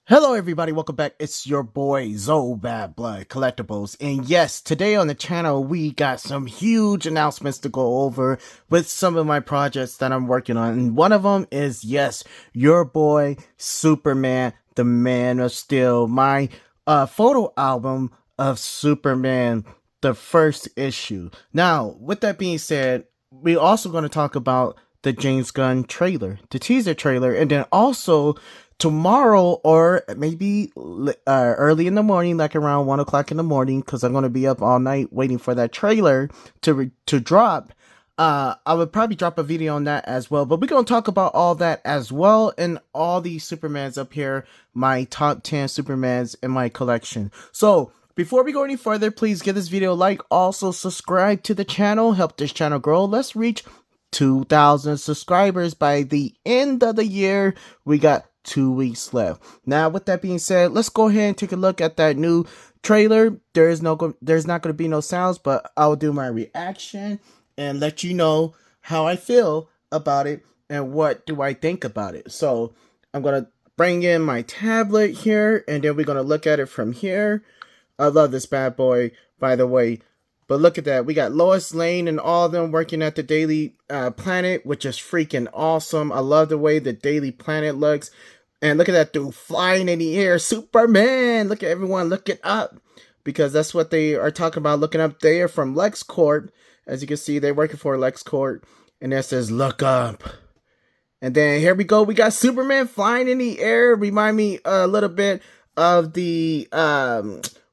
Hello everybody, welcome back. It's your boy Zoe Bad Blood Collectibles, and yes, today on the channel we got some huge announcements to go over with some of my projects that I'm working on, and one of them is, yes, your boy Superman, the Man of Steel, my photo album of Superman, the first issue. Now, with that being said, we're also going to talk about the James Gunn trailer, the teaser trailer, and then also tomorrow, or maybe early in the morning, like around 1 o'clock in the morning, because I'm going to be up all night waiting for that trailer to drop. I would probably drop a video on that as well, but we're going to talk about all that as well, and all these Supermans up here, my top 10 Supermans in my collection. So before we go any further, please give this video a like, also subscribe to the channel, help this channel grow. Let's reach 2,000 subscribers by the end of the year. We got 2 weeks left. Now, with that being said, let's go ahead and take a look at that new trailer. There's not going to be no sounds, but I'll do my reaction and let you know how I feel about it and what do I think about it. So I'm going to bring in my tablet here, and then we're going to look at it from here. I love this bad boy, by the way. But look at that. We got Lois Lane and all of them working at the Daily Planet, which is freaking awesome. I love the way the Daily Planet looks. And look at that dude flying in the air. Superman! Look at everyone looking up, because that's what they are talking about, looking up. They are from LexCorp. As you can see, they're working for LexCorp. And that says, look up. And then here we go. We got Superman flying in the air. Remind me a little bit of the,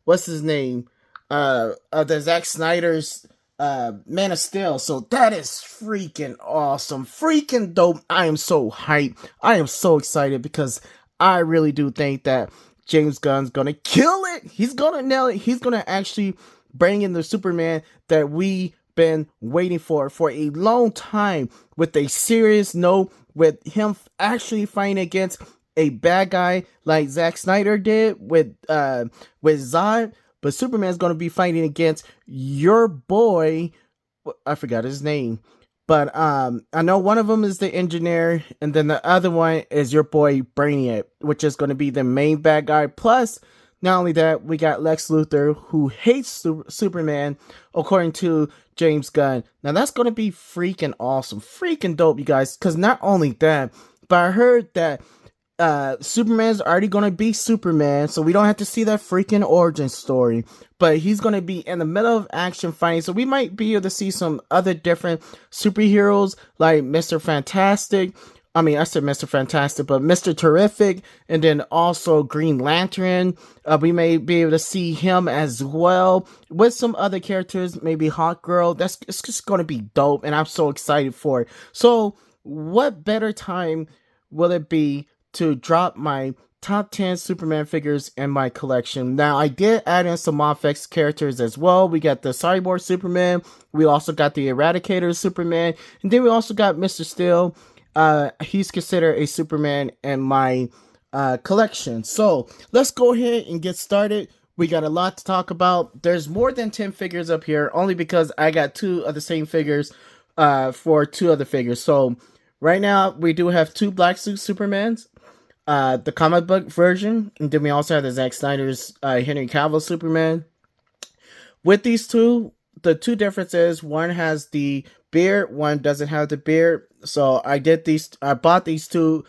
what's his name? Of the Zack Snyder's Man of Steel. So that is freaking awesome, freaking dope. I am so hyped. I am so excited, because I really do think that James Gunn's gonna kill it. He's gonna nail it. He's gonna actually bring in the Superman that we been waiting for a long time, with a serious note, with him actually fighting against a bad guy like Zack Snyder did with Zod. But Superman's going to be fighting against your boy. I forgot his name. But I know one of them is the engineer. And then the other one is your boy Brainiac, which is going to be the main bad guy. Plus, not only that, we got Lex Luthor, who hates Superman, according to James Gunn. Now, that's going to be freaking awesome. Freaking dope, you guys. Because not only that, but I heard that Superman's already gonna be Superman, so we don't have to see that freaking origin story, but he's gonna be in the middle of action fighting, so we might be able to see some other different superheroes like Mr. Fantastic. I mean, I said Mr. Fantastic, but Mr. Terrific, and then also Green Lantern. We may be able to see him as well, with some other characters, maybe Hawkgirl. It's just gonna be dope, and I'm so excited for it. So what better time will it be to drop my top 10 Superman figures in my collection? Now, I did add in some Mafex characters as well. We got the Cyborg Superman, we also got the Eradicator Superman, and then we also got Mr. Steel. He's considered a Superman in my collection. So let's go ahead and get started. We got a lot to talk about. There's more than 10 figures up here, only because I got 2 of the same figures for 2 other figures. So right now we do have 2 Black Suit Supermans, the comic book version, and then we also have the Zack Snyder's Henry Cavill Superman. With these two, the 2 differences: one has the beard, one doesn't have the beard. So I bought these 2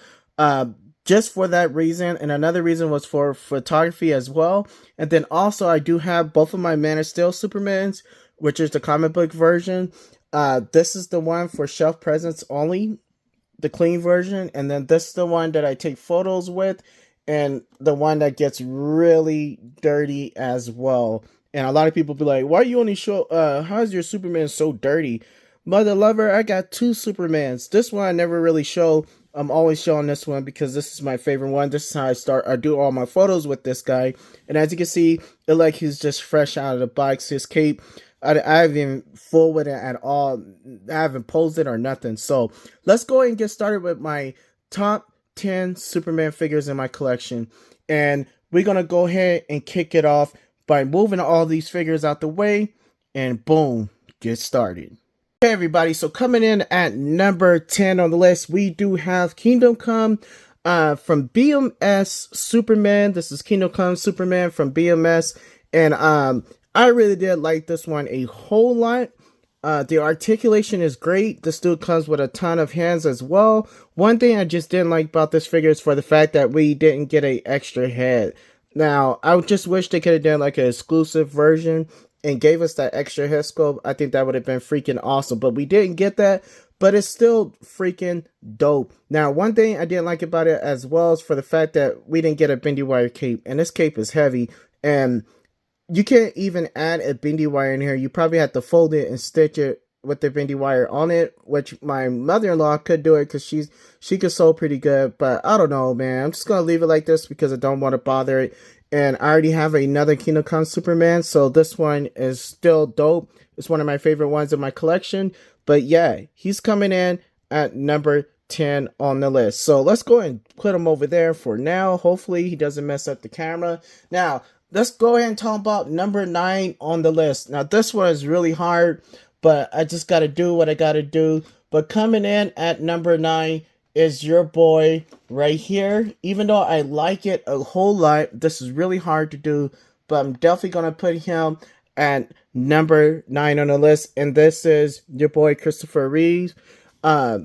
just for that reason, and another reason was for photography as well. And then also I do have both of my Man of Steel Supermans, which is the comic book version. This is the one for shelf presence only, the clean version, and then this is the one that I take photos with, and the one that gets really dirty as well. And a lot of people be like, why you only show how is your Superman so dirty? Mother lover, I got 2 Supermans. This one I never really show. I'm always showing this one because this is my favorite one. This is how I do all my photos with this guy. And as you can see, it like he's just fresh out of the box. His cape, I haven't even fooled with it at all. I haven't posed it or nothing. So let's go ahead and get started with my top 10 Superman figures in my collection. And we're going to go ahead and kick it off by moving all these figures out the way. And boom, get started. Hey everybody, so coming in at number 10 on the list, we do have Kingdom Come, from BMS Superman. This is Kingdom Come Superman from BMS, and I really did like this one a whole lot. The articulation is great. This dude comes with a ton of hands as well. One thing I just didn't like about this figure is for the fact that we didn't get a extra head. Now, I just wish they could have done like an exclusive version and gave us that extra head sculpt. I think that would have been freaking awesome, but we didn't get that. But it's still freaking dope. Now, one thing I didn't like about it as well is for the fact that we didn't get a bendy wire cape, and this cape is heavy, and you can't even add a bendy wire in here. You probably have to fold it and stitch it with the bendy wire on it, which my mother-in-law could do it because she could sew pretty good. But I don't know, man. I'm just gonna leave it like this because I don't want to bother it. And I already have another Kingdom Come Superman, so this one is still dope. It's one of my favorite ones in my collection. But yeah, he's coming in at number 10 on the list. So let's go ahead and put him over there for now. Hopefully he doesn't mess up the camera. Now, let's go ahead and talk about number 9 on the list. Now, this one is really hard, but I just got to do what I got to do. But coming in at number 9 is your boy right here. Even though I like it a whole lot, this is really hard to do. But I'm definitely going to put him at number 9 on the list. And this is your boy Christopher Reeves.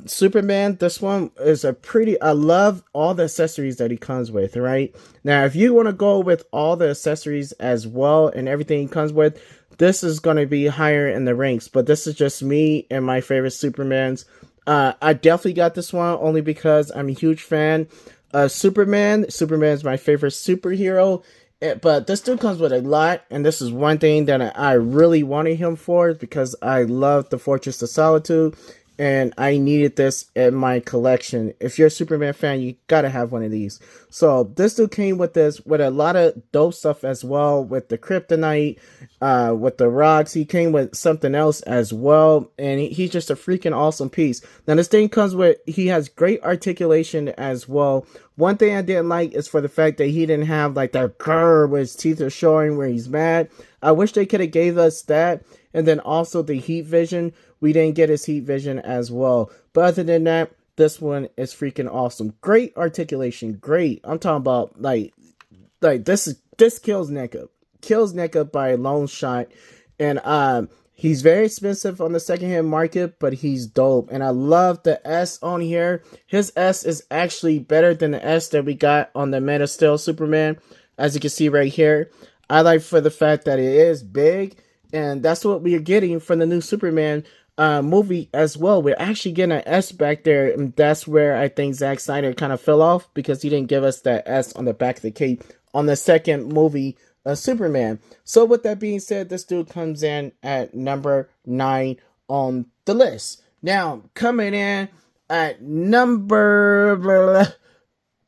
Superman, this one is I love all the accessories that he comes with, right? Now, if you want to go with all the accessories as well and everything he comes with, this is going to be higher in the ranks, but this is just me and my favorite Supermans. I definitely got this one only because I'm a huge fan of Superman. Superman is my favorite superhero, but this dude comes with a lot, and this is one thing that I really wanted him for because I love the Fortress of Solitude. And I needed this in my collection. If you're a Superman fan, you gotta have one of these. So this dude came with this with a lot of dope stuff as well, with the kryptonite, with the rocks. He came with something else as well, and he's just a freaking awesome piece. Now this thing comes with, he has great articulation as well. One thing I didn't like is for the fact that he didn't have like that curve where his teeth are showing where he's mad. I wish they could have gave us that. And then also the heat vision. We didn't get his heat vision as well. But other than that, this one is freaking awesome. Great articulation. Great. I'm talking about like this kills NECA. Kills NECA by a long shot. And he's very expensive on the secondhand market, but he's dope. And I love the S on here. His S is actually better than the S that we got on the Man of Steel Superman. As you can see right here. I like for the fact that it is big. And that's what we are getting from the new Superman movie as well. We're actually getting an S back there, and that's where I think Zack Snyder kind of fell off because he didn't give us that S on the back of the cape on the second movie, Superman. So with that being said, this dude comes in at number 9 on the list. Now, coming in at number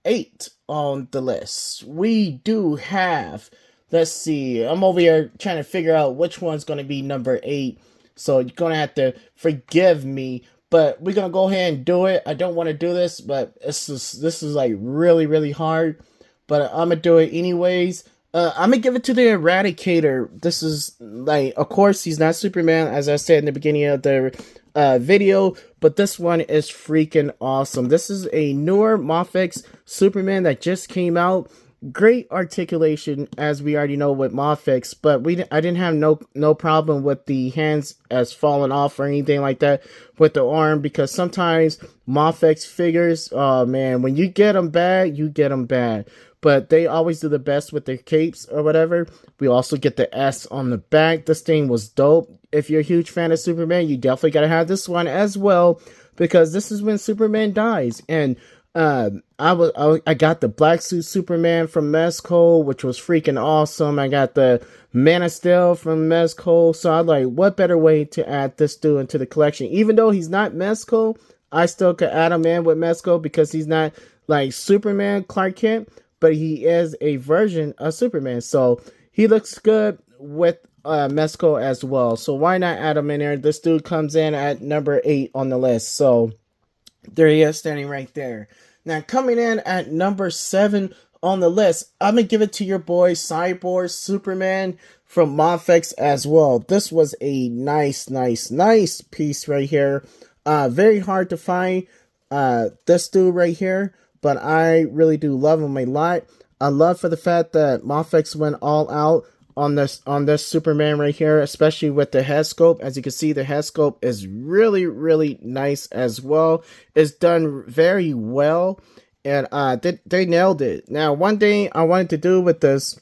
8 on the list, we do have... Let's see. I'm over here trying to figure out which one's going to be number 8. So you're going to have to forgive me. But we're going to go ahead and do it. I don't want to do this, but this is like really, really hard. But I'm going to do it anyways. I'm going to give it to the Eradicator. This is like, of course, he's not Superman, as I said in the beginning of the video. But this one is freaking awesome. This is a newer Mafex Superman that just came out. Great articulation, as we already know with Mafex, but I didn't have no problem with the hands as falling off or anything like that with the arm, because sometimes Mafex figures, oh man, when you get them bad, you get them bad. But they always do the best with their capes or whatever. We also get the S on the back. This thing was dope. If you're a huge fan of Superman, you definitely gotta have this one as well, because this is when Superman dies. And I got the Black Suit Superman from Mezco, which was freaking awesome. I got the Man of Steel from Mezco. So I'm like, what better way to add this dude into the collection? Even though he's not Mezco, I still could add him in with Mezco because he's not like Superman Clark Kent, but he is a version of Superman. So he looks good with Mezco as well. So why not add him in there? This dude comes in at number 8 on the list. So there he is, standing right there. Now, coming in at number 7 on the list, I'm going to give it to your boy Cyborg Superman from Mafex as well. This was a nice piece right here. Very hard to find this dude right here. but I really do love him a lot. I love for the fact that Mafex went all out on this Superman right here, especially with the head sculpt. As you can see, the head sculpt is really nice as well. It's done very well, and they nailed it. Now, one thing I wanted to do with this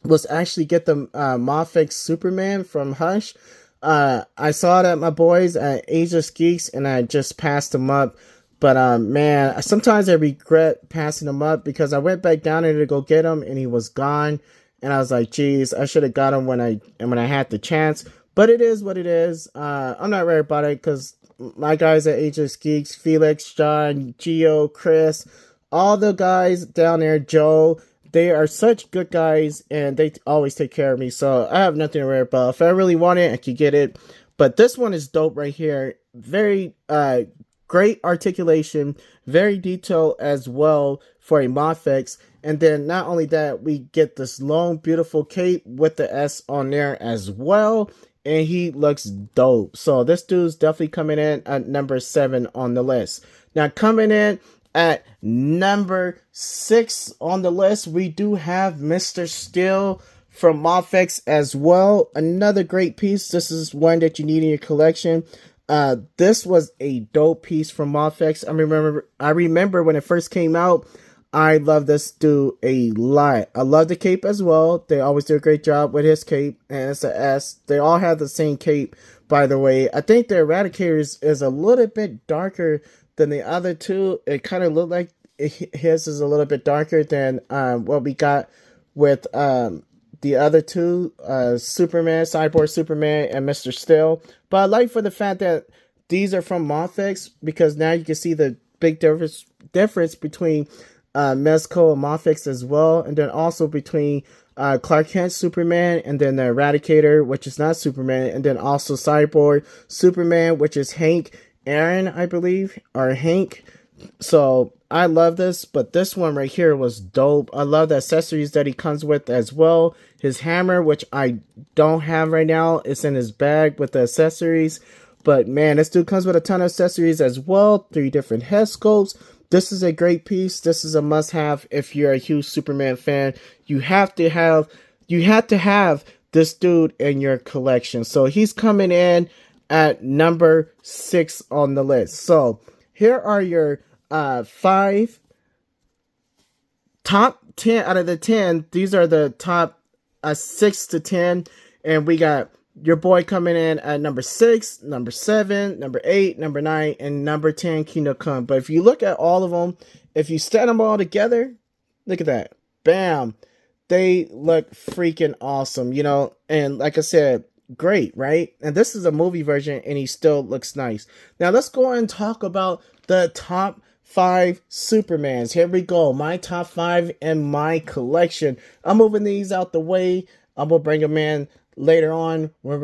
was actually get the Mafex Superman from Hush. I saw it at my boys at Asia's Geeks, and I just passed them up. But man, sometimes I regret passing him up because I went back down there to go get him, and he was gone. And I was like, geez, I should have got him when I had the chance. But it is what it is. I'm not worried about it because my guys at Asia's Geeks, Felix, John, Gio, Chris, all the guys down there, Joe, they are such good guys, and they always take care of me. So I have nothing to worry about. If I really want it, I can get it. But this one is dope right here. Very great articulation, very detailed as well for a Mafex. And then not only that, we get this long, beautiful cape with the S on there as well. And he looks dope. So this dude's definitely coming in at number 7 on the list. Now coming in at number 6 on the list, we do have Mr. Steel from Mafex as well. Another great piece. This is one that you need in your collection. This was a dope piece from Mafex. I remember when it first came out, I love this dude a lot. I love the cape as well. They always do a great job with his cape, and it's an S. They all have the same cape, by the way. I think the Eradicator's is a little bit darker than the other two. It kind of looked like his is a little bit darker than what we got with the other two, Superman, Cyborg Superman, and Mr. Steel. But I like for the fact that these are from Mafex, because now you can see the big difference between Mezco and Mafex as well, and then also between Clark Kent Superman, and then the Eradicator, which is not Superman, and then also Cyborg Superman, which is Hank Aaron, I believe, or Hank. So I love this, but this one right here was dope. I love the accessories that he comes with as well. His hammer, which I don't have right now, it's in his bag with the accessories. But man, this dude comes with a ton of accessories as well. 3 different head sculpts. This is a great piece. This is a must-have if you're a huge Superman fan. You have to have this dude in your collection. So he's coming in at number 6 on the list. So here are your 5 top 10 out of the 10. These are the top 6 to 10, and we got your boy coming in at number 6, number 7, number 8, number 9, and number 10, Kingdom Come. But if you look at all of them, if you stand them all together, look at that. Bam. They look freaking awesome, you know, and like I said, great, right? And this is a movie version, and he still looks nice. Now let's go and talk about the top 5 Supermans. Here we go. My top 5 in my collection. I'm moving these out the way. I'm gonna bring them in later on when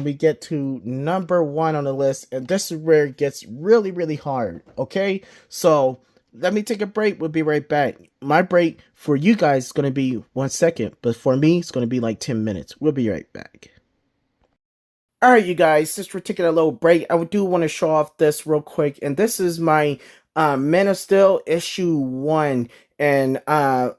we get to number 1 on the list, and this is where it gets really hard. Okay, so let me take a break. We'll be right back. My break for you guys is gonna be 1 second, but for me it's gonna be like 10 minutes. We'll be right back. Alright, you guys, since we're taking a little break, I do want to show off this real quick, and this is my Men of Steel issue 1, and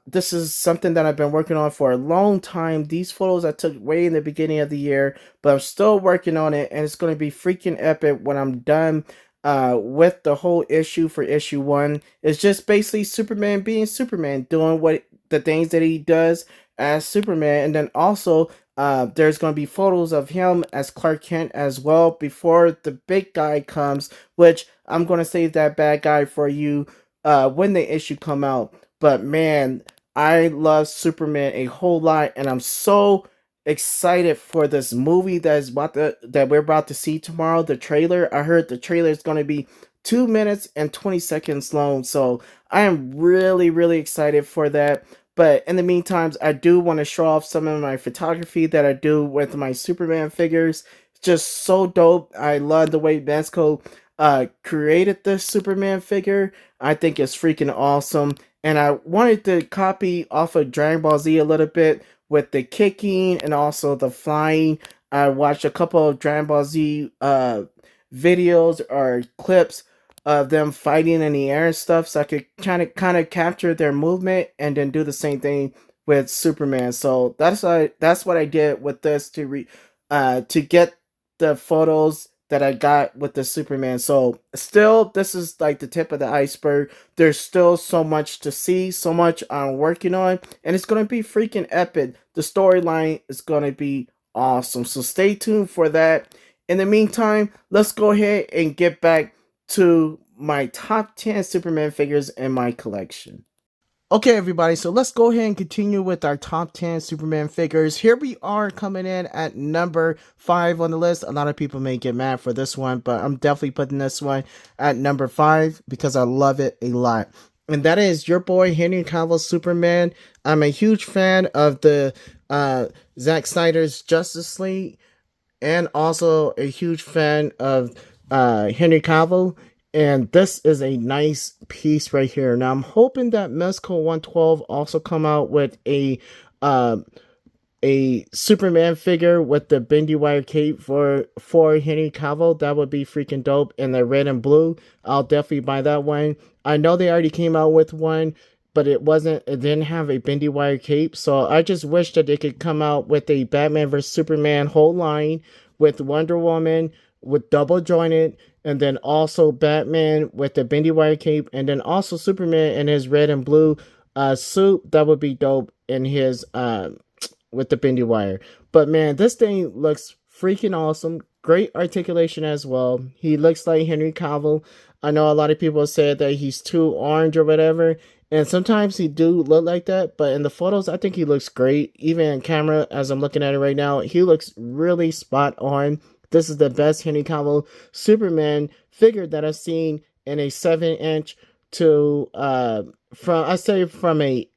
this is something that I've been working on for a long time. These photos I took way in the beginning of the year, but I'm still working on it, and it's going to be freaking epic when I'm done with the whole issue for issue 1. It's just basically Superman being Superman, doing what the things that he does as Superman, and then also there's going to be photos of him as Clark Kent as well before the big guy comes, which I'm going to save that bad guy for you when the issue come out. But man, I love Superman a whole lot, and I'm so excited for this movie that we're about to see tomorrow. The trailer, I heard the trailer is going to be 2 minutes and 20 seconds long, so I am really excited for that. But in the meantime, I do want to show off some of my photography that I do with my Superman figures. It's just so dope. I love the way Mezco created this Superman figure. I think it's freaking awesome. And I wanted to copy off of Dragon Ball Z a little bit with the kicking and also the flying. I watched a couple of Dragon Ball Z videos or clips of them fighting in the air and stuff, so I could kind of capture their movement and then do the same thing with Superman. So that's what I did with this to get the photos that I got with the Superman. So still, this is like the tip of the iceberg. There's still so much to see, so much I'm working on, and it's gonna be freaking epic. The storyline is gonna be awesome. So stay tuned for that. In the meantime, let's go ahead and get back to my top 10 Superman figures in my collection. Okay, everybody, so let's go ahead and continue with our top 10 Superman figures. Here we are coming in at number 5 on the list. A lot of people may get mad for this one, but I'm definitely putting this one at number 5 because I love it a lot. And that is your boy Henry Cavill Superman. I'm a huge fan of the Zack Snyder's Justice League, and also a huge fan of Henry Cavill. And this is a nice piece right here. Now I'm hoping that Mezco 112 also come out with a Superman figure with the bendy wire cape for Henry Cavill. That would be freaking dope. In the red and blue, I'll definitely buy that one. I know they already came out with one, but it didn't have a bendy wire cape. So I just wish that they could come out with a Batman vs Superman whole line with Wonder Woman with double jointed, and then also Batman with the bendy wire cape, and then also Superman in his red and blue suit. That would be dope in his with the bendy wire. But man, this thing looks freaking awesome. Great articulation as well. He looks like Henry Cavill. I know a lot of people said that he's too orange or whatever, and sometimes he do look like that, but in the photos, I think he looks great. Even in camera, as I'm looking at it right now, he looks really spot on. This is the best Henry Cavill Superman figure that I've seen in a 7-inch to from a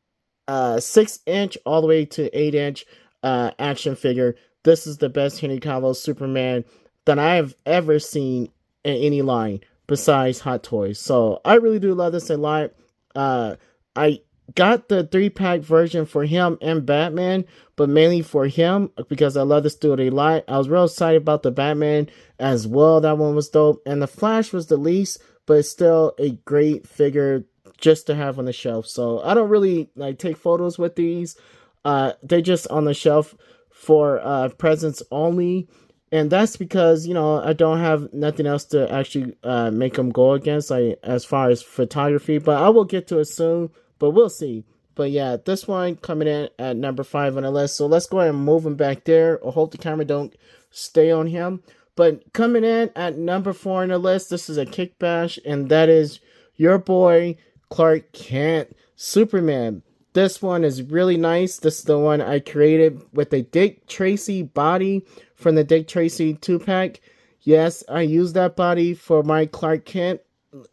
6-inch all the way to 8-inch action figure. This is the best Henry Cavill Superman that I have ever seen in any line besides Hot Toys. So I really do love this a lot. I got the 3-pack version for him and Batman, but mainly for him because I love this dude a lot. I was real excited about the Batman as well. That one was dope. And the Flash was the least, but it's still a great figure just to have on the shelf. So I don't really like take photos with these. They're just on the shelf for presents only. And that's because, you know, I don't have nothing else to actually make them go against, like, as far as photography. But I will get to it soon, but we'll see. But yeah, this one coming in at number 5 on the list. So let's go ahead and move him back there. I hope the camera don't stay on him. But coming in at number 4 on the list, this is a kick bash, and that is your boy Clark Kent Superman. This one is really nice. This is the one I created with the Dick Tracy body from the Dick Tracy 2-pack. Yes, I used that body for my Clark Kent.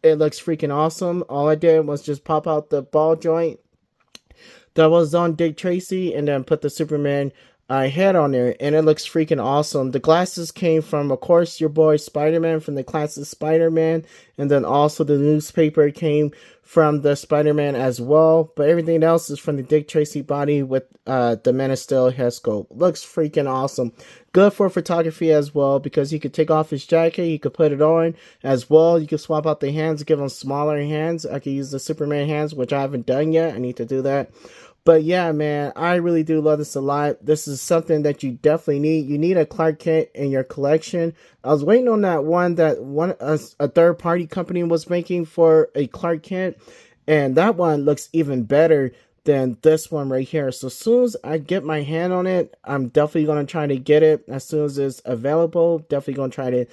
It looks freaking awesome. All I did was just pop out the ball joint that was on Dick Tracy and then put the Superman head on there, and it looks freaking awesome. The glasses came from, of course, your boy Spider-Man from the classic Spider-Man, and then also the newspaper came from the Spider-Man as well, but everything else is from the Dick Tracy body with the Man of Steel head sculpt. Looks freaking awesome. Good for photography as well, because he could take off his jacket, he could put it on as well. You could swap out the hands, give him smaller hands. I could use the Superman hands, which I haven't done yet. I need to do that. But yeah, man, I really do love this a lot. This is something that you definitely need. You need a Clark Kent in your collection. I was waiting on that one that a third-party company was making for a Clark Kent, and that one looks even better than this one right here. So as soon as I get my hand on it, I'm definitely going to try to get it as soon as it's available. Definitely going to try to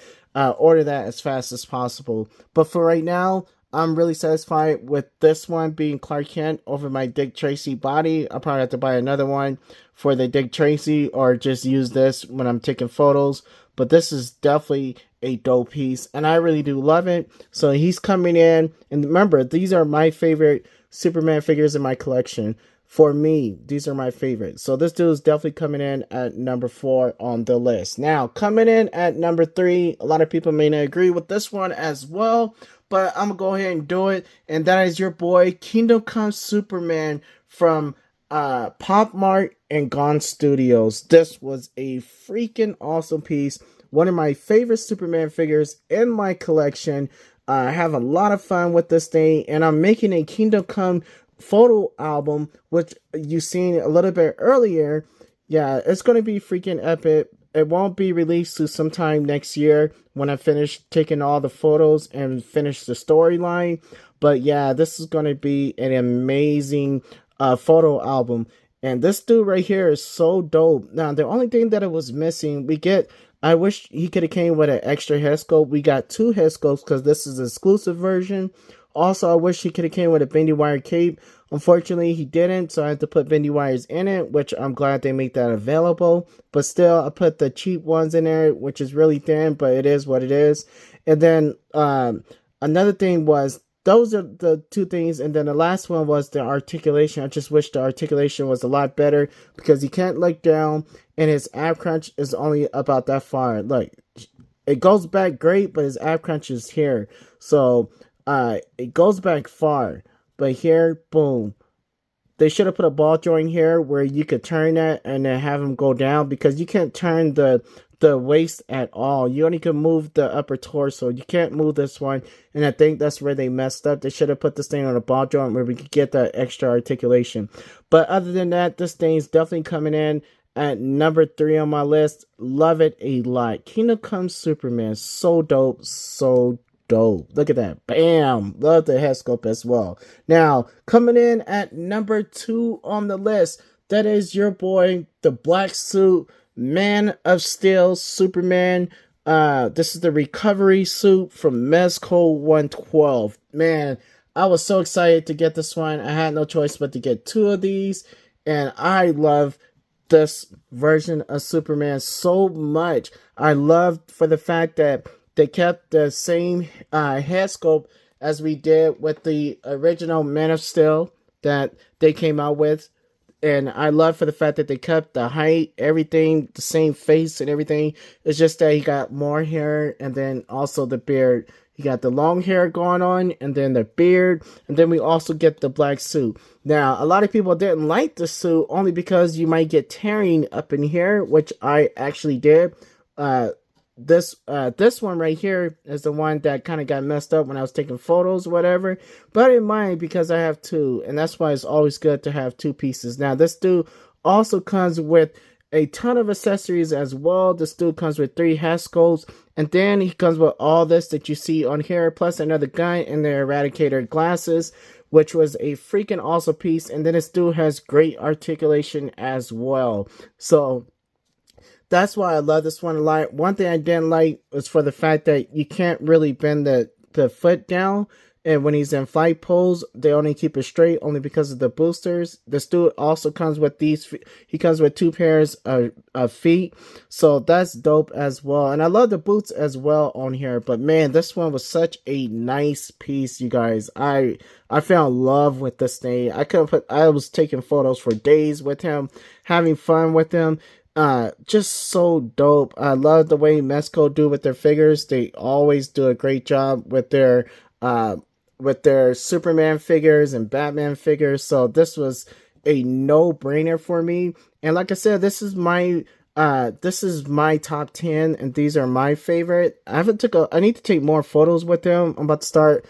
order that as fast as possible. But for right now, I'm really satisfied with this one being Clark Kent over my Dick Tracy body. I'll probably have to buy another one for the Dick Tracy or just use this when I'm taking photos. But this is definitely a dope piece, and I really do love it. So he's coming in, and remember, these are my favorite Superman figures in my collection. For me, these are my favorites. So this dude is definitely coming in at number 4 on the list. Now, coming in at number 3, a lot of people may not agree with this one as well, but I'm going to go ahead and do it. And that is your boy, Kingdom Come Superman from Pop Mart and Gong Studios. This was a freaking awesome piece. One of my favorite Superman figures in my collection. I have a lot of fun with this thing, and I'm making a Kingdom Come photo album, which you seen a little bit earlier. Yeah, it's gonna be freaking epic. It won't be released to sometime next year when I finish taking all the photos and finish the storyline. But yeah, this is gonna be an amazing photo album. And this dude right here is so dope. Now, the only thing that it was missing, I wish he could have came with an extra head sculpt. We got two head sculpts because this is an exclusive version. Also, I wish he could have came with a bendy wire cape. Unfortunately, he didn't, so I had to put bendy wires in it, which I'm glad they make that available. But still, I put the cheap ones in there, which is really thin, but it is what it is. And then another thing was, those are the two things. And then the last one was the articulation. I just wish the articulation was a lot better because he can't look down, and his ab crunch is only about that far. Like, it goes back great, but his ab crunch is here. So it goes back far, but here, boom. They should have put a ball joint here where you could turn that and then have him go down, because you can't turn the waist at all. You only can move the upper torso. You can't move this one, and I think that's where they messed up. They should have put this thing on a ball joint where we could get that extra articulation. But other than that, this thing's definitely coming in at number 3 on my list. Love it a lot. Kingdom Come Superman, so dope, so dope. Look at that. Bam. Love the head sculpt as well. Now, coming in at number 2 on the list, that is your boy, the black suit, Man of Steel, Superman. This is the recovery suit from Mezco 112. Man, I was so excited to get this one. I had no choice but to get 2 of these, and I love this version of Superman so much. I love for the fact that they kept the same head sculpt as we did with the original Man of Steel that they came out with. And I love for the fact that they kept the height, everything, the same face and everything. It's just that he got more hair, and then also the beard. He got the long hair going on, and then the beard, and then we also get the black suit. Now, a lot of people didn't like the suit only because you might get tearing up in here, which I actually did. This one right here is the one that kind of got messed up when I was taking photos or whatever, but I didn't mind because I have 2, and that's why it's always good to have 2 pieces. Now, this dude also comes with a ton of accessories as well. This dude comes with 3 head sculpts, and then he comes with all this that you see on here, plus another gun and the Eradicator glasses, which was a freaking awesome piece. And then this dude has great articulation as well. So that's why I love this one a lot. One thing I didn't like was for the fact that you can't really bend the foot down. And when he's in flight pose, they only keep it straight only because of the boosters. This dude also comes with he comes with 2 pairs of feet. So that's dope as well. And I love the boots as well on here. But man, this one was such a nice piece, you guys. I fell in love with this thing. I was taking photos for days with him, having fun with him. Just so dope. I love the way Mezco do with their figures. They always do a great job with their Superman figures and Batman figures. So this was a no-brainer for me. And like I said, this is my top 10, and these are my favorite. I need to take more photos with them. I'm about to start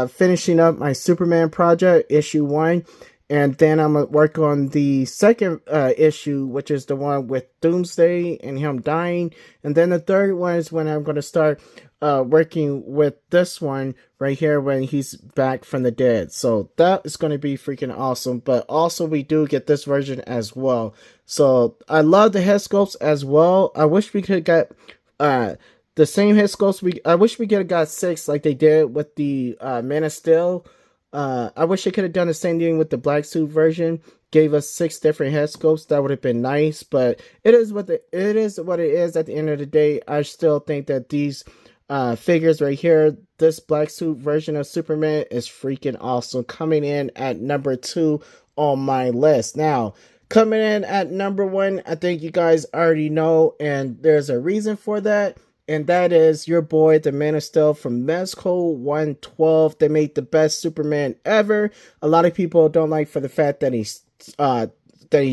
finishing up my Superman project, issue 1. And then I'm going to work on the second issue, which is the one with Doomsday and him dying. And then the third one is when I'm going to start working with this one right here when he's back from the dead. So that is going to be freaking awesome. But also we do get this version as well. So I love the head sculpts as well. I wish we could get the same head sculpts. I wish we could have got 6 like they did with the Man of Steel. I wish they could have done the same thing with the black suit version. Gave us 6 different head sculpts. That would have been nice, but it is what it is. At the end of the day, I still think that these figures right here, this black suit version of Superman, is freaking awesome. Coming in at number 2 on my list. Now, coming in at number 1, I think you guys already know, and there's a reason for that. And that is your boy, the Man of Steel from Mezco 112. They made the best Superman ever. A lot of people don't like for the fact that he's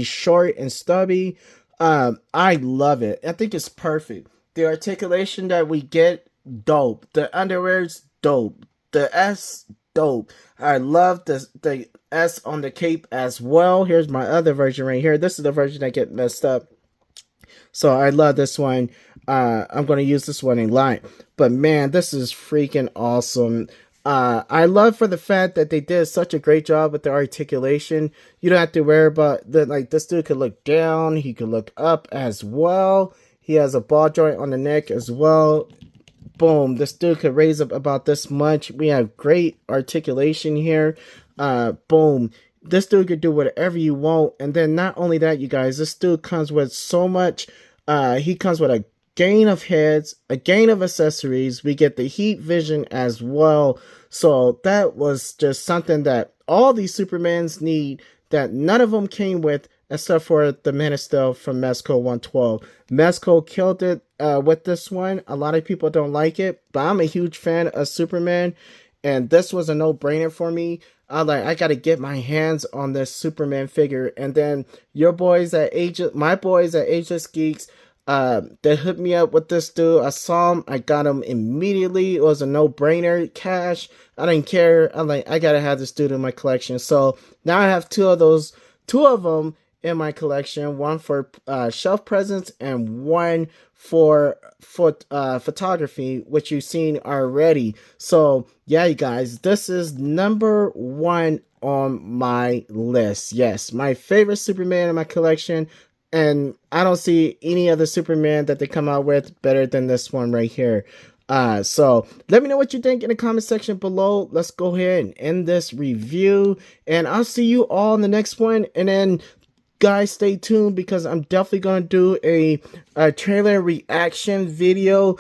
short and stubby. I love it. I think it's perfect. The articulation that we get, dope. The underwear's dope. The S, dope. I love the S on the cape as well. Here's my other version right here. This is the version that get messed up. So I love this one. I'm going to use this one in line. But man, this is freaking awesome. I love for the fact that they did such a great job with the articulation. You don't have to worry about that. Like, this dude could look down. He could look up as well. He has a ball joint on the neck as well. Boom. This dude could raise up about this much. We have great articulation here. Boom. This dude could do whatever you want. And then not only that, you guys, this dude comes with so much. He comes with a gain of heads, a gain of accessories. We get the heat vision as well. So that was just something that all these Supermans need that none of them came with except for the Man of Steel from Mezco 112. Mezco killed it with this one. A lot of people don't like it, but I'm a huge fan of Superman, and this was a no-brainer for me. I gotta get my hands on this Superman figure. And then my boys at Ageless Geeks, they hooked me up with this dude. I saw him, I got him immediately. It was a no-brainer. Cash, I didn't care. I gotta have this dude in my collection. So now I have two of them in my collection. One for shelf presence and one for photography, which you've seen already. So yeah, you guys, this is number one on my list. Yes, my favorite Superman in my collection, and I don't see any other Superman that they come out with better than this one right here. So let me know what you think in the comment section below. Let's go ahead and end this review, and I'll see you all in the next one. And then guys, stay tuned because I'm definitely going to do a trailer reaction video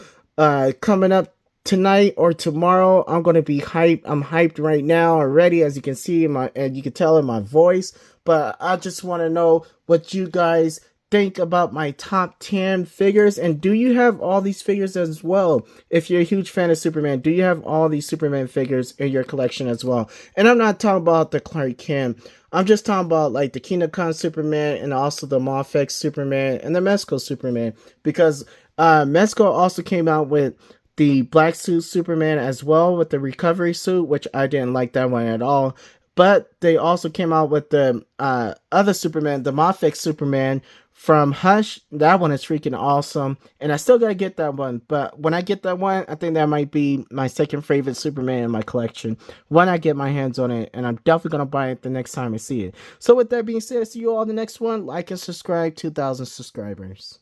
coming up tonight or tomorrow. I'm going to be hyped. I'm hyped right now already, as you can see and you can tell in my voice. But I just want to know what you guys think about my top 10 figures, and do you have all these figures as well? If you're a huge fan of Superman, do you have all these Superman figures in your collection as well? And I'm not talking about the Clark Kent. I'm just talking about like the Kingdom Come Superman, and also the Mafex Superman and the Mezco Superman, because Mezco also came out with the black suit Superman as well, with the recovery suit, which I didn't like that one at all. But they also came out with the other Superman, the Mafex Superman from Hush. That one is freaking awesome, and I still gotta get that one. But when I get that one, I think that might be my second favorite Superman in my collection when I get my hands on it, and I'm definitely gonna buy it the next time I see it. So with that being said, see you all in the next one. Like and subscribe. 2,000 subscribers.